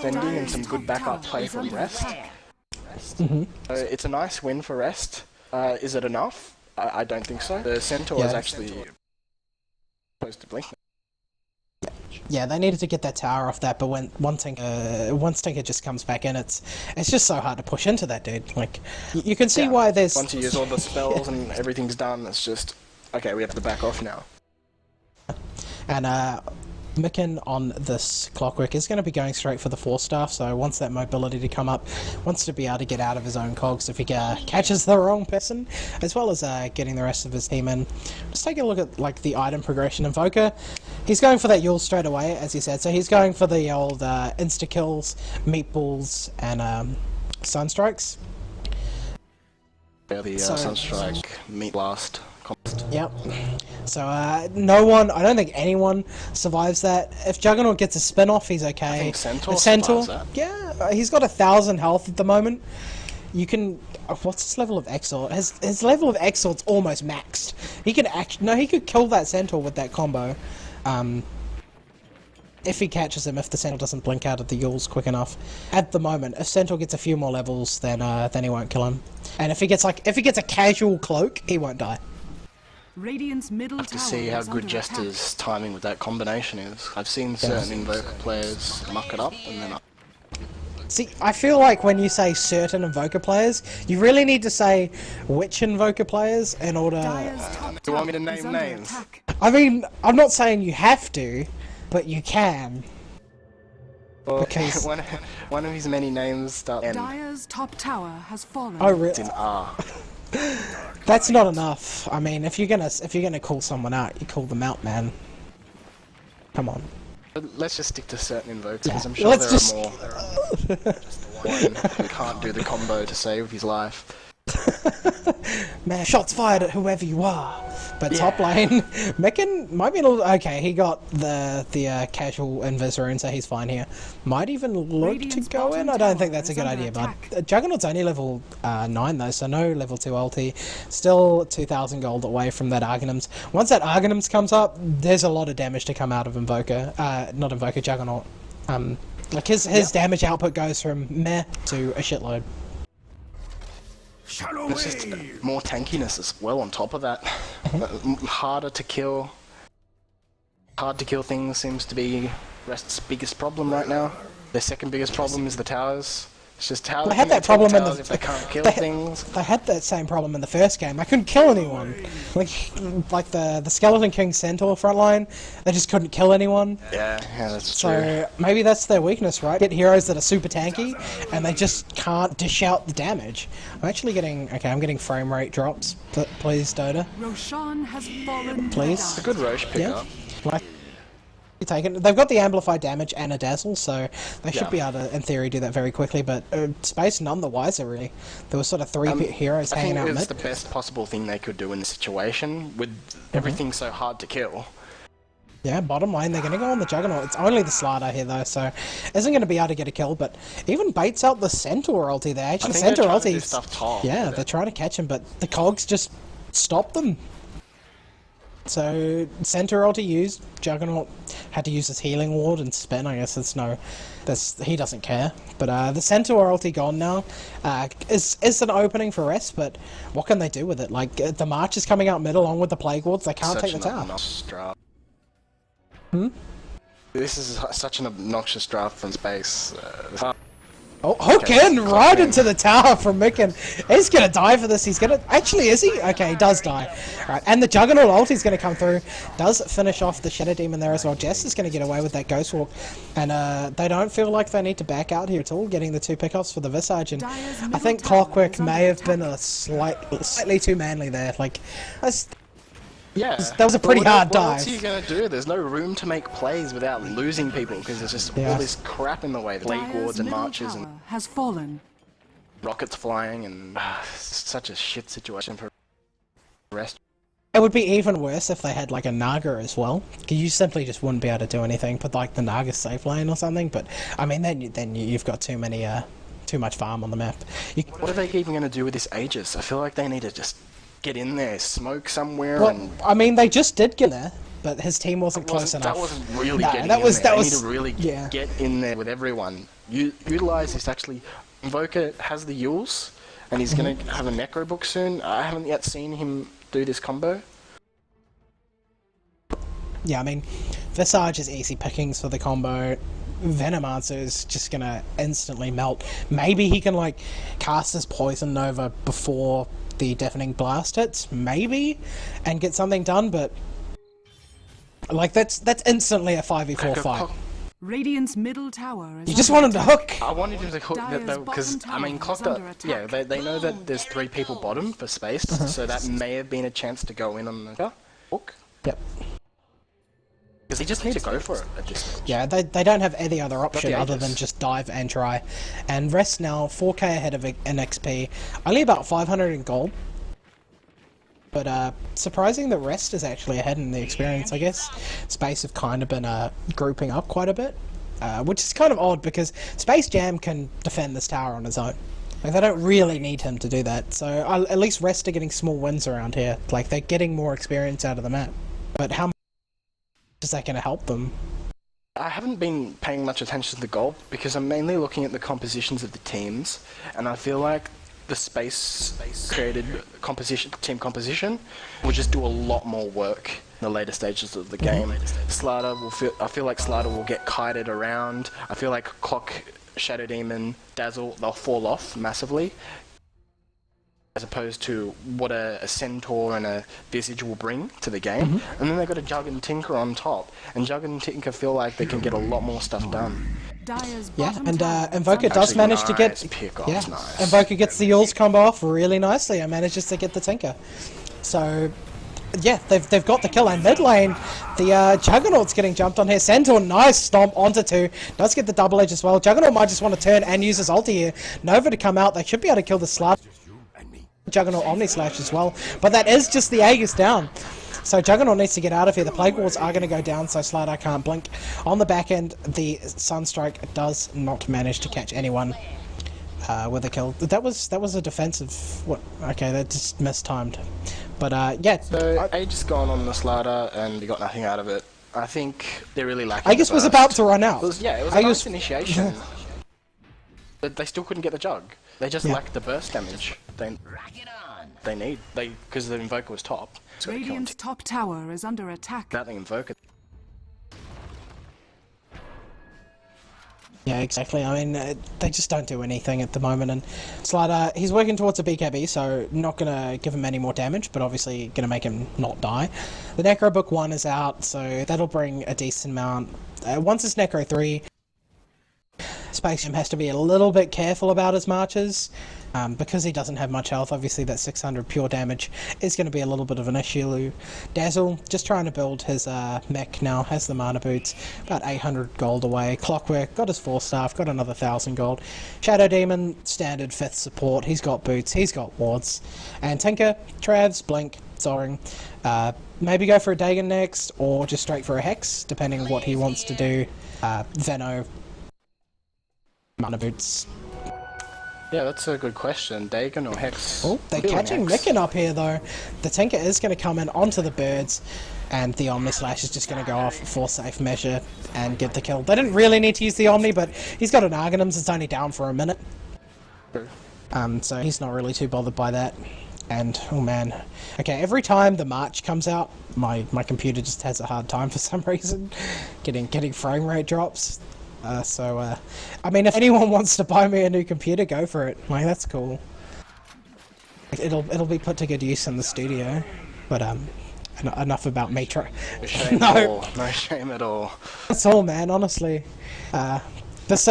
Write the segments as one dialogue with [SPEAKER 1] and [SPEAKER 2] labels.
[SPEAKER 1] defending and some good backup play from Rest. It's a nice win for Rest. Is it enough? I don't think so. The Centaur is actually supposed to blink.
[SPEAKER 2] Yeah, they needed to get that tower off that, but once Tinker just comes back in, it's just so hard to push into that dude. Like, you can see why there's...
[SPEAKER 1] Once you use all the spells and everything's done, it's just, okay, we have to back off now.
[SPEAKER 2] And Micken on this Clockwork is going to be going straight for the 4-staff, so wants that mobility to come up, wants to be able to get out of his own cogs if he catches the wrong person, as well as getting the rest of his team in. Just take a look at like the item progression. Invoker, he's going for that Yule straight away, as he said, so he's going for the old insta-kills, meatballs, and sunstrikes.
[SPEAKER 1] Yeah, the Sunstrike, Meat Blast.
[SPEAKER 2] Yep. So, no one, I don't think anyone survives that. If Juggernaut gets a spin-off, he's okay.
[SPEAKER 1] I think Centaur survives that.
[SPEAKER 2] Yeah, he's got 1,000 health at the moment. You can... what's his level of Exort? His level of Exort's almost maxed. He could he could kill that Centaur with that combo. If he catches him, if the Centaur doesn't blink out of the Yules quick enough. At the moment, if Centaur gets a few more levels, then he won't kill him. And if he gets a casual cloak, he won't die.
[SPEAKER 3] Radiant's middle
[SPEAKER 1] I have to see how good Jester's timing with that combination is. I've seen certain Invoker players muck it up and then
[SPEAKER 2] See, I feel like when you say certain Invoker players, you really need to say which Invoker players in order...
[SPEAKER 1] do you want me to name names?
[SPEAKER 2] I mean, I'm not saying you have to, but you can.
[SPEAKER 1] Well,
[SPEAKER 2] because...
[SPEAKER 1] one of his many names starts N.
[SPEAKER 3] Dire's top tower has fallen.
[SPEAKER 2] Oh, really?
[SPEAKER 1] It's in R.
[SPEAKER 2] That's not enough. I mean, if you're gonna call someone out, you call them out, man. Come on.
[SPEAKER 1] Let's just stick to certain invokers, because I'm
[SPEAKER 2] Yeah.
[SPEAKER 1] sure there are more. One who can't do the combo to save his life.
[SPEAKER 2] Man, shots fired at whoever you are. But top lane, Micken might be a little... Okay, he got the casual Invis rune, so he's fine here. Might even look to go in. I don't think that's a good idea, but Juggernaut's only level 9 though, so no level 2 ulti. Still 2,000 gold away from that Arcanums. Once that Arcanums comes up, there's a lot of damage to come out of Invoker. Not Invoker, Juggernaut. Like his damage output goes from meh to a shitload.
[SPEAKER 1] It's just more tankiness as well on top of that. Harder to kill. Hard to kill things seems to be Rest's biggest problem right now. Their second biggest problem is the towers. It's just how
[SPEAKER 2] they had that problem in the
[SPEAKER 1] if they can't kill things.
[SPEAKER 2] They had that same problem in the first game. I couldn't kill anyone. Like the Skeleton King Centaur frontline, they just couldn't kill anyone.
[SPEAKER 1] Yeah, that's
[SPEAKER 2] true. So maybe that's their weakness, right? Get heroes that are super tanky, and they just can't dish out the damage. I'm getting frame rate drops. Please, Dota.
[SPEAKER 3] Ro16 has fallen.
[SPEAKER 2] Please.
[SPEAKER 1] It's a good Roche pickup.
[SPEAKER 2] Yeah. They've got the amplified damage and a dazzle, so they should be able to, in theory, do that very quickly. But Space none the wiser, really. There was sort of three heroes hanging out mid.
[SPEAKER 1] I think it's the best possible thing they could do in this situation, with everything so hard to kill.
[SPEAKER 2] Yeah, bottom lane, they're going to go on the Juggernaut. It's only the Slider here, though, so isn't going to be able to get a kill, but even baits out the Centaur ulti there. Actually, Centaur ulti... Yeah, they're trying to catch him, but the cogs just stop them. So, Centaur ulti used, Juggernaut had to use his healing ward and spin. I guess he doesn't care. But the Centaur ulti gone now. Is an opening for Rest, but what can they do with it? Like, the March is coming out mid along with the Plague Wards, they can't take the tower.
[SPEAKER 1] This is such an obnoxious draft from Space.
[SPEAKER 2] Oh, hook in right into the tower from Micken. He's gonna die for this. Actually, is he? Okay, he does die. Right, and the Juggernaut ulti is gonna come through. Does finish off the Shadow Demon there as well. Jess is gonna get away with that Ghost Walk, and they don't feel like they need to back out here at all. Getting the 2 pickoffs for the Visage, and I think Clockwork may have been a slightly too manly there. Like,
[SPEAKER 1] yeah,
[SPEAKER 2] that was a pretty hard dive.
[SPEAKER 1] What else are you going to do? There's no room to make plays without losing people, because there's just all this crap in the way. The Plague Wards and Marches and
[SPEAKER 3] has fallen.
[SPEAKER 1] Rockets flying, and such a shit situation for Rest.
[SPEAKER 2] It would be even worse if they had like a Naga as well. You simply just wouldn't be able to do anything but like the Naga safe lane or something. But I mean, then you've got too much farm on the map.
[SPEAKER 1] What are they even going to do with this Aegis? I feel like they need to just get in there, smoke somewhere,
[SPEAKER 2] Well,
[SPEAKER 1] and
[SPEAKER 2] I mean, they just did get there, but his team wasn't close enough.
[SPEAKER 1] that wasn't really
[SPEAKER 2] No,
[SPEAKER 1] getting
[SPEAKER 2] that
[SPEAKER 1] in
[SPEAKER 2] was-
[SPEAKER 1] there.
[SPEAKER 2] that
[SPEAKER 1] They
[SPEAKER 2] was-
[SPEAKER 1] need to really
[SPEAKER 2] yeah.
[SPEAKER 1] get in there with everyone. Utilize this actually. Invoker has the Yules, and he's
[SPEAKER 2] Mm-hmm.
[SPEAKER 1] gonna have a Necro book soon. I haven't yet seen him do this combo.
[SPEAKER 2] Yeah, I mean, Visage is easy pickings for the combo. Venomancer is just gonna instantly melt. Maybe he can, like, cast his Poison Nova before the Deafening Blast hits, maybe, and get something done, but... Like, that's instantly a 5v4 fight.
[SPEAKER 3] Radiant's middle tower is
[SPEAKER 2] You just
[SPEAKER 3] under
[SPEAKER 2] want him to hook!
[SPEAKER 1] I wanted him to hook that
[SPEAKER 3] Dire's
[SPEAKER 1] though, because
[SPEAKER 3] bottom
[SPEAKER 1] I mean,
[SPEAKER 3] tower
[SPEAKER 1] Clock
[SPEAKER 3] is under
[SPEAKER 1] yeah,
[SPEAKER 3] attack.
[SPEAKER 1] they know that there's 3 people bottom for space, so that may have been a chance to go in on the hook.
[SPEAKER 2] Yep.
[SPEAKER 1] Because they just need to go for it at this stage.
[SPEAKER 2] Yeah, they don't have any other option
[SPEAKER 1] the
[SPEAKER 2] other
[SPEAKER 1] Aegis.
[SPEAKER 2] than just dive and try. And Rest now 4k ahead of an XP, only about 500 in gold. But surprising that Rest is actually ahead in the experience, I guess. Space have kind of been grouping up quite a bit, which is kind of odd because Space Jam can defend this tower on his own. Like, they don't really need him to do that. So at least Rest are getting small wins around here. Like, they're getting more experience out of the map. But how much is that going to help them?
[SPEAKER 1] I haven't been paying much attention to the gold because I'm mainly looking at the compositions of the teams, and I feel like the space created team composition will just do a lot more work in the later stages of the game. Slider I feel like Slider will get kited around. I feel like Clock, Shadow Demon, Dazzle, they'll fall off massively, as opposed to what a Centaur and a Visage will bring to the game. And then they've got a Jug and Tinker on top, and Jug and Tinker feel like they can get a lot more stuff done.
[SPEAKER 3] Dire's
[SPEAKER 2] Yeah,
[SPEAKER 3] bottom
[SPEAKER 2] and
[SPEAKER 3] tower is
[SPEAKER 2] Invoker
[SPEAKER 3] under
[SPEAKER 2] does
[SPEAKER 1] Actually,
[SPEAKER 2] manage to get...
[SPEAKER 1] nice pick off,
[SPEAKER 2] Yeah,
[SPEAKER 1] nice.
[SPEAKER 2] Invoker gets the Yules combo off really nicely and manages to get the Tinker. So, yeah, they've got the kill. And mid lane, the Juggernaut's getting jumped on here. Centaur, nice stomp onto 2. Does get the double edge as well. Juggernaut might just want to turn and use his ulti here. Nova to come out. They should be able to kill the Slut. Juggernaut Omni Slash as well. But that is just the Aegis down. So Juggernaut needs to get out of here. The Plague Walls are going to go down, so Slider can't blink. On the back end, the Sunstrike does not manage to catch anyone with a kill. That was a defensive... What? Okay, that just mistimed. But yeah,
[SPEAKER 1] So Aegis gone on the Slider, and he got nothing out of it. I think they're really lacking.
[SPEAKER 2] Aegis
[SPEAKER 1] the
[SPEAKER 2] was
[SPEAKER 1] burst.
[SPEAKER 2] about to run out.
[SPEAKER 1] It was a
[SPEAKER 2] Aegis-
[SPEAKER 1] nice initiation, but they still couldn't get the Jug. They just
[SPEAKER 2] Yeah.
[SPEAKER 1] lacked the burst damage. They need because the Invoker was top. So they
[SPEAKER 3] Radiant's
[SPEAKER 1] killed
[SPEAKER 3] top tower is under attack.
[SPEAKER 1] that Invoker.
[SPEAKER 2] Yeah, exactly. I mean, they just don't do anything at the moment. And Slider, he's working towards a BKB, so not going to give him any more damage, but obviously going to make him not die. The Necro Book 1 is out, so that'll bring a decent amount. Once it's Necro 3, Space Jam has to be a little bit careful about his marches. Because he doesn't have much health, obviously that 600 pure damage is going to be a little bit of an issue. Dazzle, just trying to build his mech now, has the mana boots, about 800 gold away. Clockwork, got his 4 staff, got another 1000 gold. Shadow Demon, standard 5th support, he's got boots, he's got wards. And Tinker, Travs, Blink, Zoring. Maybe go for a Dagon next, or just straight for a Hex, depending on what he wants to do. Veno, mana boots.
[SPEAKER 1] Yeah, that's a good question. Dagon or Hex?
[SPEAKER 2] Oh, they're
[SPEAKER 1] Feeling
[SPEAKER 2] catching
[SPEAKER 1] Hex.
[SPEAKER 2] Micken up here though. The Tinker is going to come in onto the birds, and the Omni Slash is just going to go off for safe measure and get the kill. They didn't really need to use the Omni, but he's got an Argonums, it's only down for a minute.
[SPEAKER 1] True.
[SPEAKER 2] So he's not really too bothered by that. And, oh man. Okay, every time the March comes out, my computer just has a hard time for some reason. Getting frame rate drops. I mean, if anyone wants to buy me a new computer, go for it. Like, that's cool. It'll be put to good use in the studio. But, enough about me
[SPEAKER 1] No shame at all. No shame at all.
[SPEAKER 2] That's all, man, honestly. Most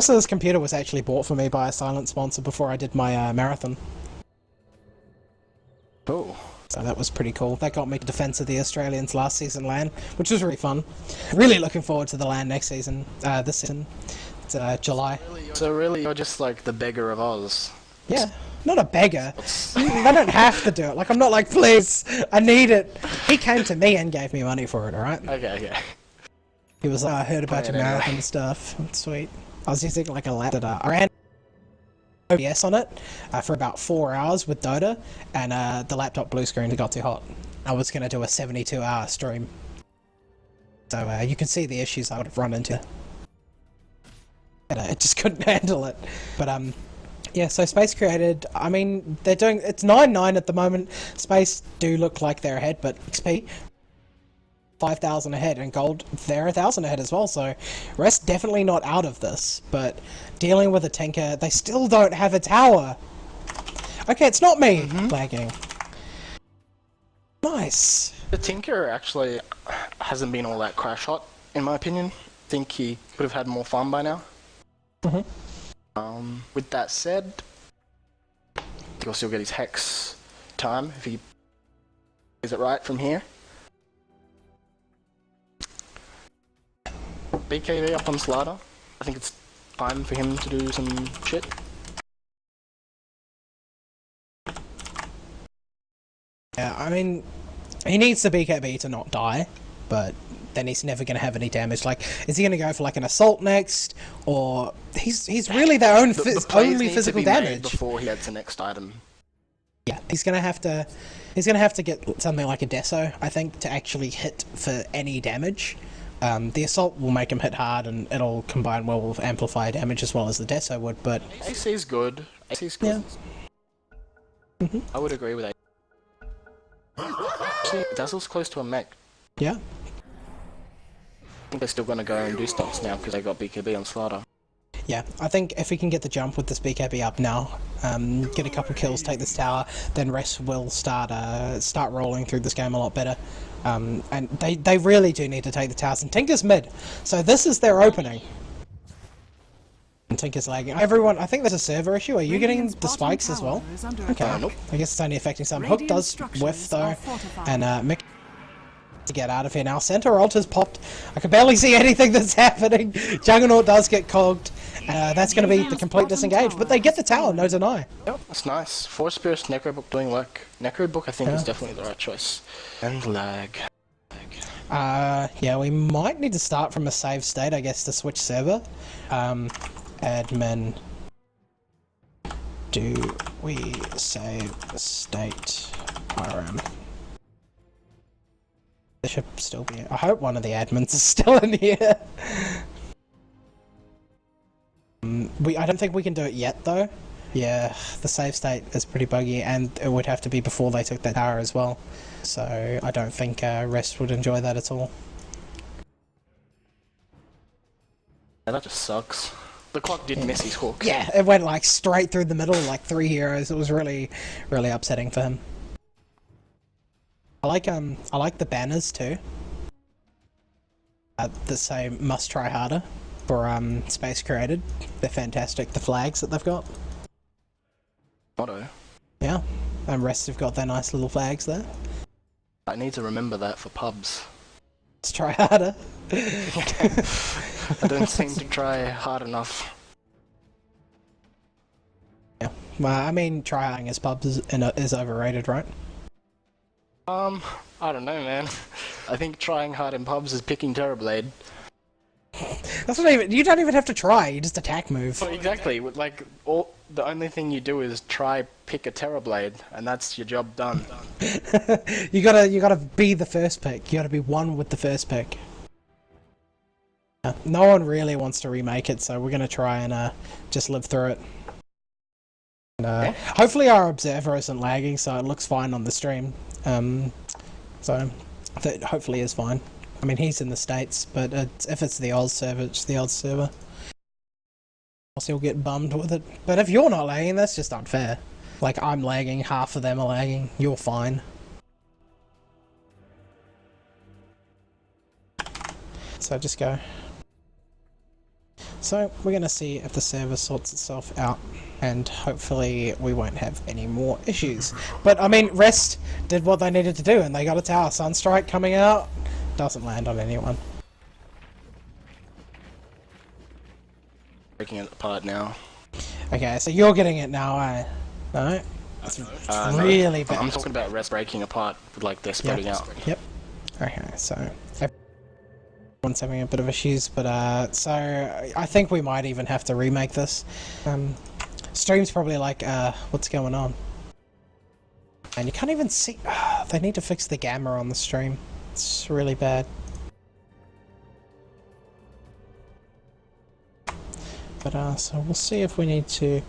[SPEAKER 2] of this computer was actually bought for me by a silent sponsor before I did my marathon.
[SPEAKER 1] Cool.
[SPEAKER 2] So that was pretty cool. That got me to Defence of the Australians last season LAN, which was really fun. Really looking forward to the LAN next season, this season. It's July.
[SPEAKER 1] So really, you're just like the beggar of Oz.
[SPEAKER 2] Yeah, not a beggar. They don't have to do it. Like, I'm not like, please, I need it. He came to me and gave me money for it, alright?
[SPEAKER 1] Okay.
[SPEAKER 2] He was like, I heard about your
[SPEAKER 1] Playing anyway.
[SPEAKER 2] marathon stuff. Sweet. I was using like a lap that I ran OBS on it for about 4 hours with Dota, and the laptop blue screen got too hot. I was going to do a 72-hour stream. So you can see the issues I would have run into. And it just couldn't handle it. But yeah, so Space created, I mean, they're doing, it's 9-9 at the moment. Space do look like they're ahead, but XP 5,000 ahead, and Gold, they're 1,000 ahead as well, so Rest definitely not out of this, but dealing with a Tinker, they still don't have a tower. Okay, it's not me lagging. Nice.
[SPEAKER 1] The Tinker actually hasn't been all that crash hot, in my opinion. I think he would have had more fun by now. With that said, he'll still get his Hex time if he is it right from here. BKB up on Slider. I think it's time for him to do some shit.
[SPEAKER 2] Yeah, I mean, he needs the BKB to not die, but then he's never going to have any damage. Like, is he going to go for like an assault next, or he's really their own
[SPEAKER 1] the
[SPEAKER 2] only
[SPEAKER 1] need
[SPEAKER 2] physical
[SPEAKER 1] to be made
[SPEAKER 2] damage
[SPEAKER 1] before he gets the next item.
[SPEAKER 2] Yeah, he's going to have to get something like a Deso, I think, to actually hit for any damage. The assault will make him hit hard, and it'll combine well with amplifier damage as well as the Deso would. But
[SPEAKER 1] AC's good. AC's good.
[SPEAKER 2] Yeah.
[SPEAKER 1] I would agree with that. Actually, Dazzle's close to a mech.
[SPEAKER 2] Yeah.
[SPEAKER 1] I think they're still gonna go and do stunts now because they got BKB on Slider.
[SPEAKER 2] Yeah, I think if we can get the jump with this BKB up now, get a couple kills, take this tower, then Rest will start rolling through this game a lot better. And they really do need to take the towers. And Tinker's mid, so this is their opening. And Tinker's lagging. Everyone, I think there's a server issue. Are you getting the spikes as well? Okay,
[SPEAKER 1] Nope.
[SPEAKER 2] I guess it's only affecting some. Hook does whiff though, and Mick to get out of here now. Center ult's popped. I can barely see anything that's happening. Juggernaut does get cogged. That's going to be the complete disengage, but they get the tower, no deny.
[SPEAKER 1] Yep, that's nice. Force Spirit's Necrobook doing work. Necrobook, I think, is definitely the right choice. And lag.
[SPEAKER 2] Yeah, we might need to start from a save state, I guess, to switch server. Admin. Do we save state RM? There should still be. I hope one of the admins is still in here. I don't think we can do it yet, though. Yeah, the save state is pretty buggy, and it would have to be before they took that tower as well. So I don't think Rest would enjoy that at all.
[SPEAKER 1] Yeah, that just sucks. The clock did miss his hook.
[SPEAKER 2] Yeah, it went like straight through the middle, like 3 heroes. It was really, really upsetting for him. I like the banners too. That say "must try harder" for Space created. They're fantastic. The flags that they've got.
[SPEAKER 1] Motto.
[SPEAKER 2] Yeah, and Rest have got their nice little flags there.
[SPEAKER 1] I need to remember that for pubs.
[SPEAKER 2] Let's try harder.
[SPEAKER 1] I don't seem to try hard enough.
[SPEAKER 2] Yeah, well, I mean, trying as pubs is overrated, right?
[SPEAKER 1] I don't know, man. I think trying hard in pubs is picking Terrorblade.
[SPEAKER 2] That's not even. You don't even have to try. You just attack move.
[SPEAKER 1] Well, exactly. Like, the only thing you do is try pick a Terrorblade, and that's your job done.
[SPEAKER 2] you gotta be the first pick. You gotta be one with the first pick. No one really wants to remake it, so we're gonna try and just live through it. And, hopefully our observer isn't lagging, so it looks fine on the stream. So that hopefully is fine. I mean, he's in the States, but if it's the Oz server, it's the Oz server. Else he'll get bummed with it. But if you're not lagging, that's just unfair. Like, I'm lagging, half of them are lagging, you're fine. So just go. So we're going to see if the server sorts itself out, and hopefully we won't have any more issues. But I mean, Rest did what they needed to do, and they got a tower. Sunstrike coming out doesn't land on anyone.
[SPEAKER 1] Breaking it apart now.
[SPEAKER 2] Okay, so you're getting it now, no? That's really bad.
[SPEAKER 1] I'm talking about Rest breaking apart, like they're spreading out.
[SPEAKER 2] Yep. Okay, so everyone's having a bit of issues, but so I think we might even have to remake this. Stream's probably like, what's going on? And you can't even see. They need to fix the gamma on the stream. It's really bad. But so we'll see if we need to